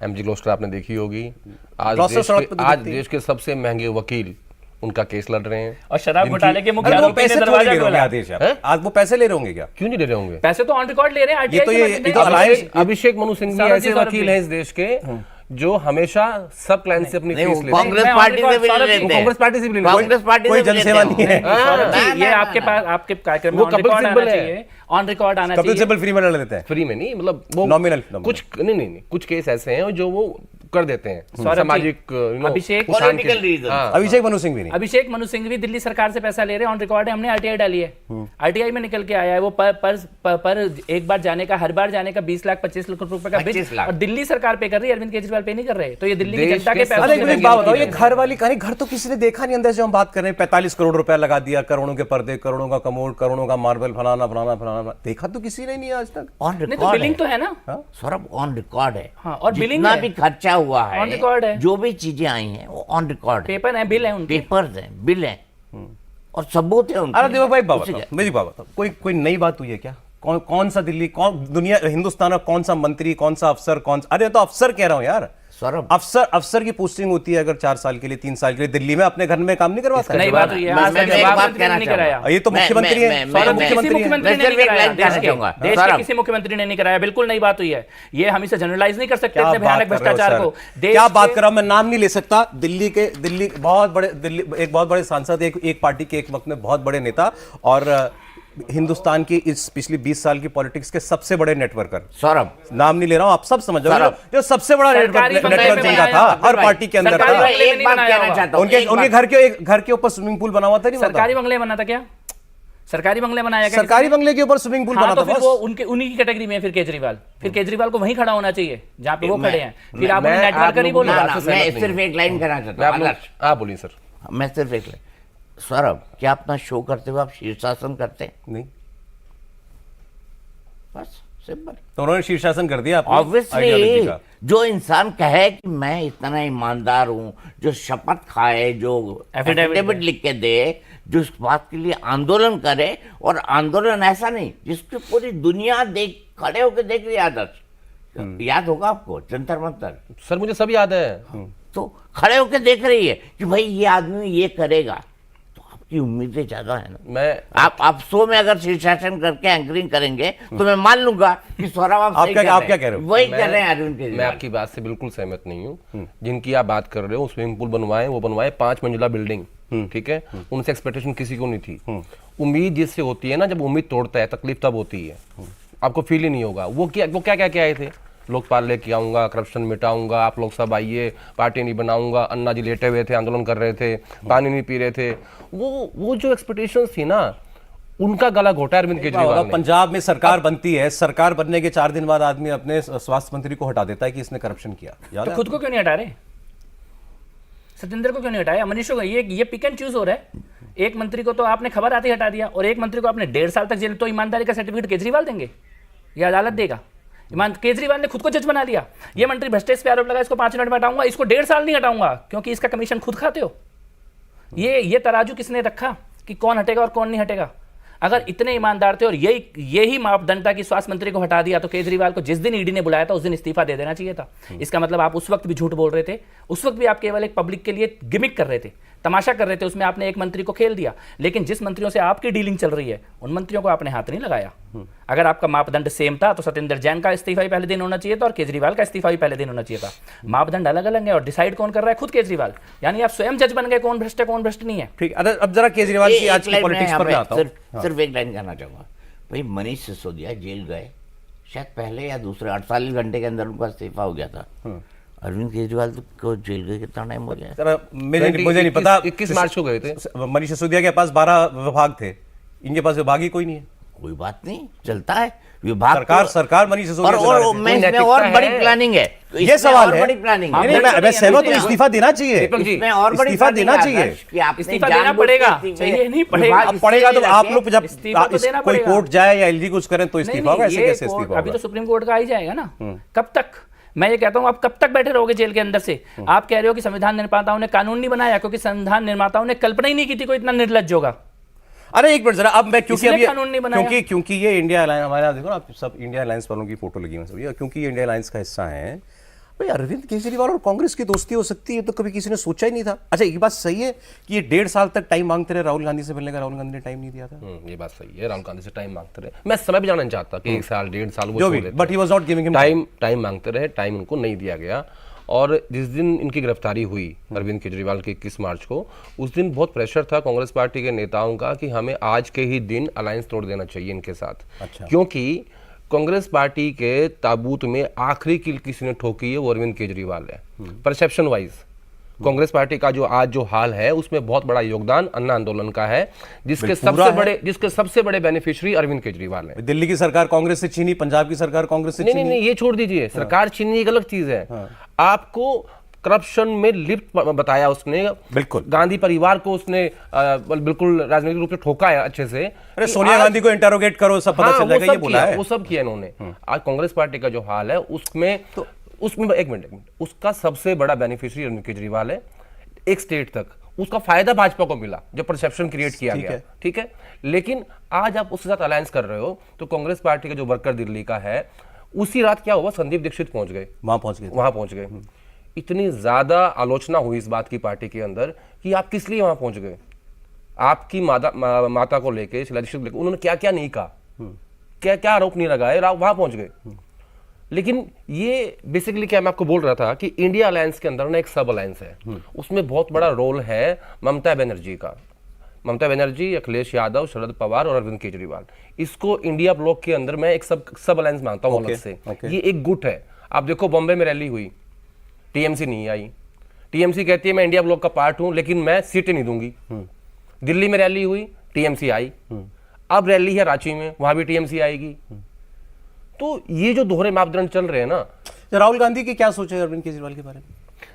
एमजी ग्लोस्टर आपने देखी होगी। आज ग्लोस्टर सड़क पे तो आज दिखती है। देश के सबसे महंगे वकील उनका केस लड़ रहे हैं। और शराब घोटाले के मुख्य अरे वो आरोपी ने पैसे थोड़ी दरवाजा ले रहे होंगे खोला। आदेश यार। आज वो पैसे ले रहे होंगे क्या? क्यों नहीं ले रहे होंगे? पैसे तो ऑन रिकॉर्ड ले रहे हैं ये तो RTI ये के तो बंदे। अलायंस अभिषेक मनु सिंह भी सौरभ जी, ऐसे सौरभ वकील जी। हैं इस देश के जो हमेशा सब क्लाइंट से अपनी नहीं, फीस वो लेते हैं। कांग्रेस मैं पार्टी और से भी सौरभ ले जी, लेते कांग्रेस पार्टी से भी ले लेते हैं। कांग्रेस पार्टी कोई से भी लेते जनसेवा हैं। नहीं है। सौरभ जी, ना, ये ना, आपके ना। पास आपके कार्यक्रम में वो ऑन कपिल रिकॉर्ड आना सिब्बल है। चाहिए, ऑन रिकॉर्ड आना कपिल चाहिए। सिब्बल फ्री में लड़ लेते हैं। फ्री में नहीं, मतलब वो Nominal। कुछ नहीं, कुछ केस ऐसे हैं जो वो कर देते हैं सौरभ जी, सामाजिक अभिषेक उत्थान के Political लिए। reasons। हाँ। अभिषेक मनु सिंह भी नहीं। अभिषेक मनु सिंह भी दिल्ली सरकार से पैसा ले रहे हैं, ऑन रिकॉर्ड है, हमने आरटीआई डाली है। आरटीआई में निकल के आया है वो पर एक बार जाने का, हर बार जाने का 20 लाख 25 लाख रुपए का बिल, 25 लाख। और दिल्ली सरकार पे कर रही है, अरविंद केजरीवाल पे नहीं कर रहे। तो ये दिल्ली की देश जनता के के पैसों अरे से एक लगी बात हुई बताओ, ये है। घर वाली कहानी, घर तो किसी ने देखा नहीं। अंदर से हम बात कर रहे हैं 45 करोड़ रुपया लगा दिया, करोड़ों के पर्दे, करोड़ों का कमोड, करोड़ों का मार्बल, फलाना फलाना फलाना। देखा तो किसी ने नहीं आज तक। ऑन नहीं तो रिकॉर्ड बिलिंग तो है ना। सौरभ, ऑन रिकॉर्ड है। हाँ, और बिलिंग जितना है। भी खर्चा हुआ है, On record है। जो भी चीजें आई हैं वो ऑन रिकॉर्ड है। पेपर है, बिल है उनके। पेपर्स हैं, बिल हैं और सबूत है उनके। अरे देखो भाई, बाबा उससे क्या? मेरी बाबा, कोई नई बात हुई है क्या? कौन सा दिल्ली, कौन दुनिया हिंदुस्तान का कौन सा मंत्री, कौन सा अफसर, अरे तो अफसर कह रहा हूं यार। सौरभ, अफसर की पोस्टिंग होती है अगर 4 साल के लिए, 3 साल के लिए, दिल्ली में अपने घर में काम नहीं करवाता। नई बात हुई है, मैं- आज मैं तक एक जवाब बात मंत्री ने कहना नहीं कराया। चाहूंगा। ये तो मुख्यमंत्री हैं। मैं- सौरभ मैं- किसी मुख्यमंत्री हैं। मुख्यमंत्री ने मैं नहीं सिर्फ एक कराया, लाइन कहना देश के चाहूंगा। देश के सौरभ, किसी मुख्यमंत्री ने नहीं कराया, बिल्कुल नई बात हुई है। ये हम इसे जनरलाइज नहीं कर सकते क्या इतने बात भयानक कर रहे हो भ्रष्टाचार सर? को। देश क्या बात के- कर रहा हूं मैं, नाम नहीं ले सकता। दिल्ली एक बहुत बड़े सांसद, एक पार्टी के एक वक्त में बहुत बड़े नेता, और हिंदुस्तान की इस पिछली 20 साल की पॉलिटिक्स के सबसे बड़े नेटवर्कर, सौरभ, नाम नहीं ले रहा हूं, आप सब समझ जाओ, सौरभ, जो सबसे बड़ा सरकारी बंगले नेटवर्क में जिनका बनाया था, होगा हर भाई। पार्टी के अंदर सरकारी था। बंगले में एक नहीं बात बनाया कहना होगा। चाहता हूं। उनके एक उनके बात- घर के ऊपर स्विमिंग पूल बना हुआ था, नहीं बना सरकारी था? बंगले बना था क्या? सरकारी बंगले बनाया क्या? सरकारी बंगले के ऊपर स्विमिंग पूल हाँ, बना तो था फिर बस। वो उन्हीं की कैटेगरी में है फिर केजरीवाल। फिर केजरीवाल को वहीं खड़ा होना चाहिए जहां पे वो खड़े हैं। फिर आप उन्हें मैं नेटवर्कर ही आप लोगों बोलो। की ना, बात ना, से सहमत मैं नहीं सिर्फ हूं। एक लाइन कहना मैं चाहता आप हूँ। लोग आदर्श, आप बोलिए सर। मैं सिर्फ एक लाइन। सौरभ, क्या अपना शो करते हुए आप शीर्षासन करते हैं? नहीं, बस सिंपल। तो उन्होंने शीर्षासन कर दिया अपनी ideology ऑब्वियसली का। जो इंसान कहे कि मैं इतना ईमानदार हूं, जो शपथ खाए, जो Affidavit एफिडेविट लिख के दे, जो इस बात के लिए आंदोलन करे, और आंदोलन ऐसा नहीं जिसकी पूरी दुनिया देख खड़े होकर देख रही है। आदर्श, याद होगा आपको जंतर मंतर, सर मुझे सब याद है। तो खड़े होकर देख रही है कि भाई ये आदमी ये करेगा, तो आपकी उम्मीदें ज्यादा है ना। मैं आप शो में अगर शीर्षासन करके एंकरिंग करेंगे तो मैं मान लूंगा कि सौरभ आप सही आप क्या कह रहे हो? वही कर रहे हैं अरविंद मैं केजरीवाल। आपकी बात से बिल्कुल सहमत नहीं हूँ। जिनकी आप बात कर रहे हो, स्विमिंग पूल बनवाए, वो बनवाए 5 मंजिला बिल्डिंग, ठीक है, उनसे एक्सपेक्टेशन किसी को नहीं थी। उम्मीद जिससे होती है ना, जब उम्मीद तोड़ता है तकलीफ तब होती है। आपको फील ही नहीं होगा। वो क्या क्या आए थे, लोकपाल लेके आऊंगा, करप्शन मिटाऊंगा, आप लोग सब आइए, पार्टी नहीं बनाऊंगा। अन्ना जी लेटे हुए थे, आंदोलन कर रहे थे, पानी नहीं पी रहे थे। वो जो एक्सपेक्टेशंस थी ना, उनका गला घोटा अरविंद केजरीवाल ने। पंजाब में सरकार बनती है, सरकार बनने के 4 दिन बाद आदमी अपने स्वास्थ्य मंत्री को हटा देता है कि इसने करप्शन किया। याद तो है? खुद को क्यों नहीं हटा रहे? सत्येंद्र को क्यों नहीं हटाया? मनीष को ये पिक एंड चूज हो रहा है। एक मंत्री को तो आपने खबर आते ही हटा दिया, और एक मंत्री को आपने 1.5 साल तक जेल। तो ईमानदारी का सर्टिफिकेट केजरीवाल देंगे या अदालत देगा? केजरीवाल ने खुद को जज बना लिया। ये मंत्री भ्रष्टाचार पे आरोप लगा, इसको 5 मिनट में हटाऊंगा, इसको 1.5 साल नहीं हटाऊंगा क्योंकि इसका कमीशन खुद खाते हो। ये तराजू किसने रखा कि कौन हटेगा और कौन नहीं हटेगा? अगर इतने ईमानदार थे और यही मापदंड था कि स्वास्थ्य मंत्री को हटा दिया, तो केजरीवाल को जिस दिन ईडी ने बुलाया था उस दिन इस्तीफा दे देना चाहिए था। इसका मतलब आप उस वक्त भी झूठ बोल रहे थे, उस वक्त भी आप केवल एक पब्लिक के लिए गिमिक कर रहे थे, तमाशा कर रहे थे। उसमें आपने एक मंत्री को खेल दिया, लेकिन जिस मंत्रियों से आपकी डीलिंग चल रही है उन मंत्रियों को आपने हाथ नहीं लगाया। अगर आपका मापदंड सेम था तो सत्येंद्र जैन का इस्तीफा भी पहले दिन होना चाहिए था और केजरीवाल का इस्तीफा भी पहले दिन होना चाहिए था। मापदंड अलग अलग है और डिसाइड कौन कर रहा है? खुद केजरीवाल। यानी आप स्वयं जज बन गए कौन भ्रष्ट है कौन भ्रष्ट नहीं है। ठीक। अब जरा केजरीवाल की आज की पॉलिटिक्स पर मैं आता हूँ। सिर्फ एक लाइन कहना चाहूंगा। भाई मनीष सिसोदिया जेल गए, शायद पहले या दूसरे 48 घंटे के अंदर उनका इस्तीफा हो गया था। अरविंद केजरीवाल को जेल गए कितना टाइम हो गया? जरा मुझे नहीं पता। 21 मार्च को गए थे। मनीष सिसोदिया के पास 12 विभाग थे, इनके पास विभाग ही कोई नहीं है। कोई बात नहीं, चलता है विभाग। सरकार मनीष सिसोदिया चला रहे और थे। मैं इसमें नैतिकता और बड़ी है। प्लानिंग है। तो ये इसमें सवाल और है। बड़ी प्लानिंग नहीं, है। मैं सहमत हूं, इस्तीफा देना चाहिए। इसमें और बड़ी इस्तीफा प्लानिंग देना है, चाहिए। आदर्श, कि आपने इस्तीफा जानबूझ देना के पड़ेगा, इस्तीफे- चाहिए नहीं पड़ेगा। विभाग अब पड़ेगा तो इसलिए आप रखे। लोग जब इस्तीफा तो देना कोई पड़ेगा। कोर्ट जाए या एलजी कुछ करें तो नहीं, इस्तीफा होगा, ऐसे ये कैसे कोर्ट- इस्तीफा अभी तो होगा? सुप्रीम कोर्ट का आ ही जाएगा ना। कब तक? मैं ये कहता हूं आप कब तक बैठे रहोगे जेल के अंदर से? आप कह रहे हो कि संविधान निर्माताओं ने कानून नहीं बनाया क्योंकि संविधान निर्माताओं ने कल्पना ही नहीं की थी कोई इतना निर्लज्ज होगा। अरे एक मिनट जरा, अब मैं क्योंकि इसलिए अब ये कानून नहीं बनाया। क्योंकि ये इंडिया अलायंस, हमारे यहाँ देखो ना आप सब इंडिया अलायंस वालों की फोटो लगी हुई है सब, ये क्योंकि ये इंडिया अलायंस का हिस्सा है भाई, अरविंद केजरीवाल और कांग्रेस की दोस्ती हो सकती है तो कभी किसी ने सोचा ही नहीं था। अच्छा ये बात सही है कि ये 1.5 साल तक टाइम मांगते रहे राहुल गांधी से मिलने का, राहुल गांधी ने टाइम नहीं दिया था? ये बात सही है, राहुल गांधी से टाइम मांगते रहे, मैं समय भी जानना नहीं चाहता कि 1 साल 1.5 साल वो जो छोड़ भी, देते। But he was not giving him time मांगते रहे, टाइम उनको नहीं दिया गया। और जिस दिन इनकी गिरफ्तारी हुई अरविंद केजरीवाल की 21 मार्च को, उस दिन बहुत प्रेशर था कांग्रेस पार्टी के नेताओं का कि हमें आज के ही दिन अलायंस तोड़ देना चाहिए इनके साथ। अच्छा। क्योंकि कांग्रेस पार्टी के ताबूत में आखिरी कील किसी ने ठोकी है वो अरविंद केजरीवाल है। परसेप्शन वाइज कांग्रेस पार्टी का जो आज जो हाल है उसमें बहुत बड़ा योगदान अन्ना आंदोलन का है, जिसके सबसे बड़े बेनिफिशियरी अरविंद केजरीवाल है। दिल्ली की सरकार कांग्रेस से छीनी, पंजाब की सरकार कांग्रेस से छीनी। नहीं, ये छोड़ दीजिए, सरकार छीननी एक अलग चीज है। आपको करप्शन में लिप्त बताया उसने, बिल्कुल गांधी परिवार को उसने बिल्कुल राजनीतिक रूप से ठोका है अच्छे से। अरे सोनिया गांधी को इंटरोगेट करो, सब पता चल जाएगा, ये बोला है। वो सब किया इन्होंने। आज कांग्रेस पार्टी का जो हाल है उसमें एक मिनट, उसका सबसे बड़ा बेनिफिशियरी अरविंद केजरीवाल है। एक स्टेट तक उसका फायदा भाजपा को मिला जब परसेप्शन क्रिएट किया गया, ठीक है। लेकिन आज आप उसके साथ अलायंस कर रहे हो तो कांग्रेस पार्टी का जो वर्कर दिल्ली का है, उसी रात क्या हुआ, संदीप दीक्षित वहां पहुंच गए। इतनी ज्यादा आलोचना हुई इस बात की पार्टी के अंदर कि आप किस लिए वहां पहुंच गए, आपकी माता को लेके, शीला दीक्षित को लेके उन्होंने क्या क्या नहीं कहा, क्या क्या आरोप नहीं लगाए, वहां पहुंच गए। लेकिन ये बेसिकली क्या मैं आपको बोल रहा था कि इंडिया अलायंस के अंदर ना एक सब अलायंस है, उसमें बहुत बड़ा रोल है ममता बनर्जी का। ममता बनर्जी, अखिलेश यादव, शरद पवार और अरविंद केजरीवाल, इसको इंडिया ब्लॉक के अंदर मैं एक सब अलायंस मानता हूं अलग से। ये एक गुट है। आप देखो बॉम्बे में रैली हुई, टीएमसी नहीं आई। टीएमसी कहती है मैं इंडिया ब्लॉक का पार्ट हूं लेकिन मैं सीटें नहीं दूंगी। दिल्ली में रैली हुई, टीएमसी आई। अब रैली है रांची में, वहां भी टीएमसी आएगी। तो ये जो दोहरे मापदंड चल रहे हैं ना। राहुल गांधी की क्या सोच है अरविंद केजरीवाल के बारे में?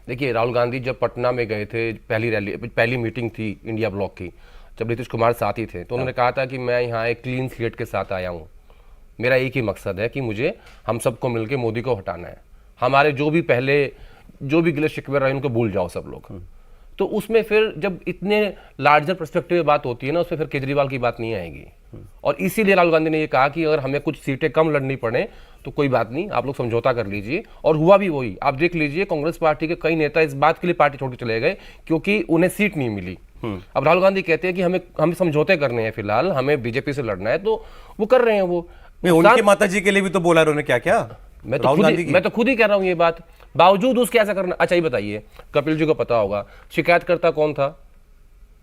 देखिए, राहुल गांधी जब पटना में गए थे, पहली मीटिंग थी इंडिया ब्लॉक की, जब नीतीश कुमार साथ ही थे, तो उन्होंने कहा था कि मैं यहाँ एक क्लीन स्लेट के साथ आया हूँ, मेरा एक ही मकसद है कि मुझे हम सबको मिलकर मोदी को हटाना है, हमारे जो भी गिले शिकवे रहे उनको भूल जाओ सब लोग। तो उसमें फिर जब इतने लार्जर पर्सपेक्टिव में बात होती है ना, उसमें फिर केजरीवाल की बात नहीं आएगी। और इसीलिए राहुल गांधी ने ये कहा कि अगर हमें कुछ सीटें कम लड़नी पड़े तो कोई बात नहीं, आप लोग समझौता कर लीजिए। और हुआ भी वही। आप देख लीजिए, कांग्रेस पार्टी के कई नेता इस बात के लिए पार्टी छोड़ के चले गए क्योंकि उन्हें सीट नहीं मिली। अब राहुल गांधी कहते हैं कि हमें समझौते करने हैं, फिलहाल हमें बीजेपी से लड़ना है, तो वो कर रहे हैं। वो उनकी माता जी के लिए भी तो बोला उन्होंने, क्या क्या मैं तो खुद ही कह रहा हूं ये बात, बावजूद उसके ऐसा करना। अच्छा ये बताइए, कपिल जी को पता होगा शिकायतकर्ता कौन था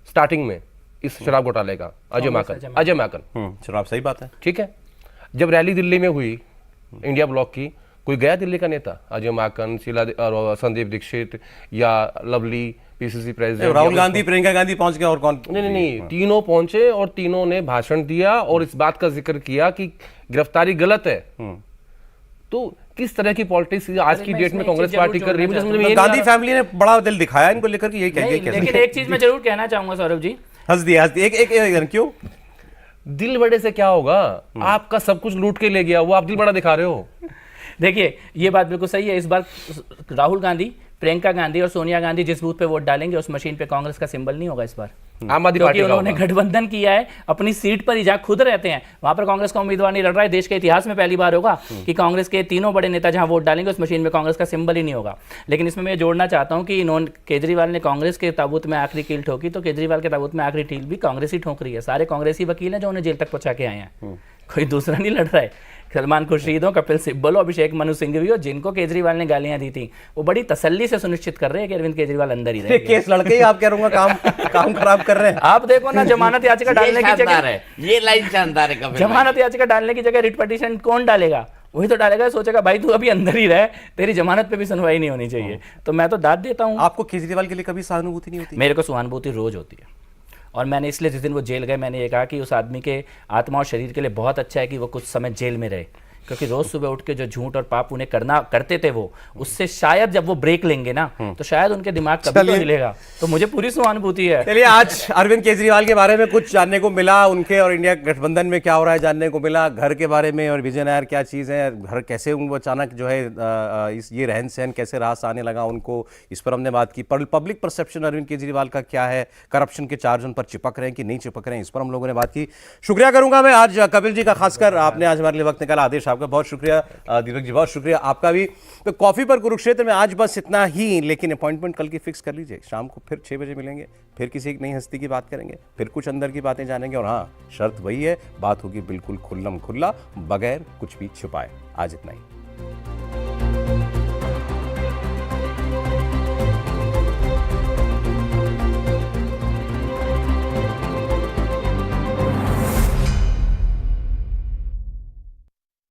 स्टार्टिंग में इस शराब घोटाले का? अजय माकन। शराब, सही बात है, ठीक है। जब रैली दिल्ली में हुई इंडिया ब्लॉक की, कोई गया दिल्ली का नेता? अजय माकन, और संदीप दीक्षित या lovely, PCC president, Rahul Gandhi, Priyanka Gandhi पहुंच गए और कौन? नहीं, तीनों पहुंचे और तीनों ने भाषण दिया और इस बात का जिक्र किया कि गिरफ्तारी गलत है। तो किस तरह की पॉलिटिक्स आज की डेट में कांग्रेस पार्टी कर रही है? गांधी फैमिली ने बड़ा दिल दिखाया इनको लेकर कि ये कहेंगे कैसे। लेकिन एक चीज मैं जरूर कहना चाहूंगा सौरभ जी, हंस दिया एक क्यों? दिल बड़े से क्या होगा? आपका सब कुछ लूट के ले गया वो, आप दिल बड़ा दिखा रहे हो। देखिए ये बात बिल्कुल सही है। इस बार राहुल गांधी, प्रियंका गांधी और सोनिया गांधी जिस बूथ पे वोट डालेंगे उस मशीन पे कांग्रेस का सिंबल नहीं होगा इस बार, आम आदमी पार्टी। उन्होंने गठबंधन किया है, अपनी सीट पर ही जहां खुद रहते हैं वहां पर कांग्रेस का उम्मीदवार नहीं लड़ रहा है। देश के इतिहास में पहली बार होगा कि कांग्रेस के तीनों बड़े नेता जहां वोट डालेंगे उस मशीन में कांग्रेस का सिंबल ही नहीं होगा। लेकिन इसमें मैं जोड़ना चाहता हूं कि केजरीवाल ने कांग्रेस के ताबूत में आखिरी कील ठोकी, तो केजरीवाल के ताबूत में आखिरी कील भी कांग्रेस ही ठोक रही है। सारे कांग्रेसी वकील हैं जो उन्हें जेल तक पहुंचा के आए हैं, कोई दूसरा नहीं लड़ रहा है। सलमान खुर्शीद हो, कपिल सिब्बल हो, अभिषेक मनु सिंघवी हो, जिनको केजरीवाल ने गालियां दी थी, वो बड़ी तसल्ली से सुनिश्चित कर रहे हैं कि अरविंद केजरीवाल अंदर ही रहेंगे। केस लड़के ही आप कह रहा काम खराब कर रहे हैं। आप देखो ना, जमानत याचिका डालने की जगह, ये लाइन शानदार है। जमानत याचिका डालने की जगह रिट पिटीशन कौन डालेगा? वही तो डालेगा, सोचेगा भाई तू अभी अंदर ही रह, तेरी जमानत पे भी सुनवाई नहीं होनी चाहिए। तो मैं तो दाद देता हूँ। आपको केजरीवाल के लिए कभी सहानुभूति नहीं होती? मेरे को सहानुभूति रोज होती है। और मैंने इसलिए जिस दिन वो जेल गए मैंने ये कहा कि उस आदमी के आत्मा और शरीर के लिए बहुत अच्छा है कि वो कुछ समय जेल में रहे, क्योंकि रोज सुबह उठ के जो झूठ और पाप उन्हें करते थे वो, उससे शायद जब वो ब्रेक लेंगे ना तो शायद उनके दिमाग कभी तो हिलेगा। तो मुझे पूरी सहानुभूति है। चलिए, आज अरविंद केजरीवाल के बारे में कुछ जानने को मिला, उनके और इंडिया गठबंधन में क्या हो रहा है जानने को मिला, घर के बारे में और विजयनगर क्या चीज़ है, घर कैसे उनको अचानक जो है ये रहन सहन कैसे रास आने लगा उनको, इस पर हमने बात की। पब्लिक परसेप्शन अरविंद केजरीवाल का क्या है, करप्शन के चार्ज उन पर चिपक रहे हैं कि नहीं चिपक रहे हैं, इस पर हम लोगों ने बात की। शुक्रिया करूंगा मैं आज कपिल जी का, खासकर आपने आज हमारे लिए वक्त निकाला। आदेश आपका बहुत शुक्रिया, दीपक जी बहुत शुक्रिया आपका भी। तो कॉफी पर कुरुक्षेत्र में आज बस इतना ही, लेकिन अपॉइंटमेंट कल की फिक्स कर लीजिए, शाम को फिर 6 बजे मिलेंगे, फिर किसी एक नई हस्ती की बात करेंगे, फिर कुछ अंदर की बातें जानेंगे। और हाँ, शर्त वही है, बात होगी बिल्कुल खुल्लम खुल्ला, बगैर कुछ भी छुपाए। आज इतना ही।